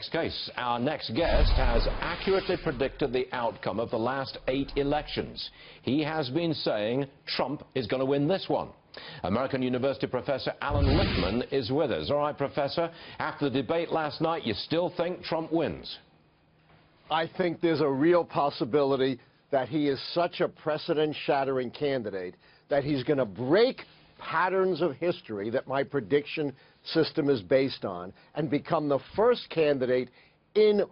next case. Our next guest has accurately predicted the outcome of the last 8 elections. He has been saying Trump is going to win this one. American University Professor Allan Lichtman is with us. All right, Professor, after the debate last night, you still think Trump wins? I think there's a real possibility that he is such a precedent-shattering candidate that he's going to break patterns of history that my prediction system is based on and become the first candidate in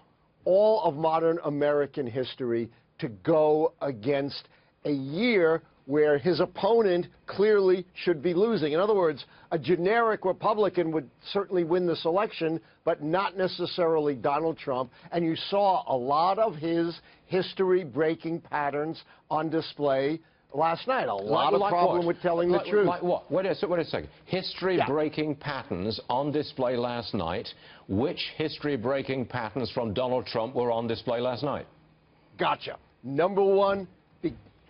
all of modern American history to go against a year where his opponent clearly should be losing. In other words, a generic Republican would certainly win this election, but not necessarily Donald Trump. And you saw a lot of his history-breaking patterns on display last night. A lot of problem with telling the truth. Like what? Wait a second. History-breaking patterns on display last night. Which history-breaking patterns from Donald Trump were on display last night? Gotcha. Number one,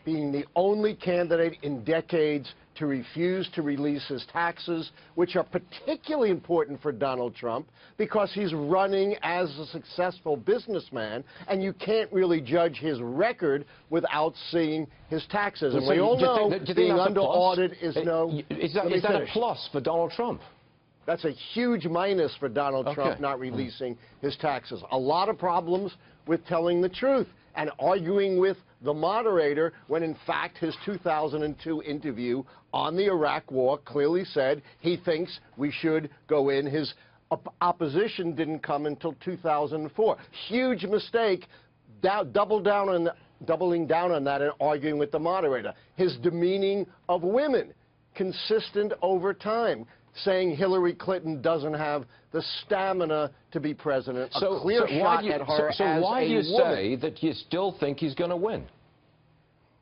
being the only candidate in decades to refuse to release his taxes, which are particularly important for Donald Trump because he's running as a successful businessman, and you can't really judge his record without seeing his taxes. And we all know being under audit is no... Is that a plus for Donald Trump? That's a huge minus for Donald Trump not releasing his taxes. A lot of problems with telling the truth and arguing with the moderator when, in fact, his 2002 interview on the Iraq War clearly said he thinks we should go in. His opposition didn't come until 2004. Huge mistake, doubling down on that and arguing with the moderator. His demeaning of women, consistent over time, saying Hillary Clinton doesn't have the stamina to be president. So why do you say that you still think he's going to win?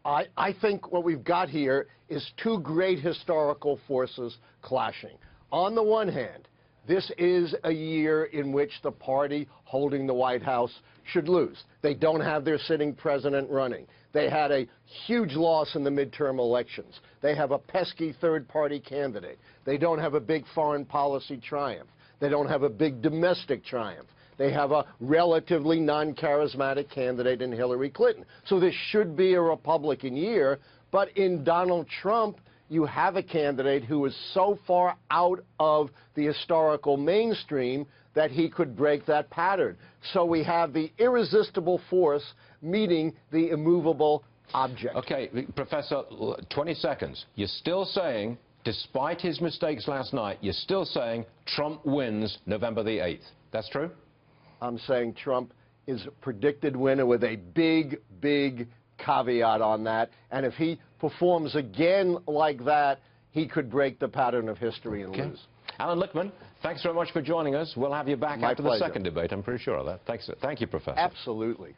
I think what we've got here is two great historical forces clashing. On the one hand, this is a year in which the party holding the White House should lose. They don't have their sitting president running. They had a huge loss in the midterm elections. They have a pesky third-party candidate. They don't have a big foreign policy triumph. They don't have a big domestic triumph. They have a relatively non-charismatic candidate in Hillary Clinton. So this should be a Republican year, but in Donald Trump, you have a candidate who is so far out of the historical mainstream that he could break that pattern. So we have the irresistible force meeting the immovable object. Okay, Professor, 20 seconds. You're still saying, despite his mistakes last night, you're still saying Trump wins November the 8th. That's true? I'm saying Trump is a predicted winner with a big, big caveat on that. And if he performs again like that, he could break the pattern of history and lose. Allan Lichtman, thanks very much for joining us. We'll have you back after pleasure. The second debate, I'm pretty sure of that. Thanks. Thank you, Professor. Absolutely.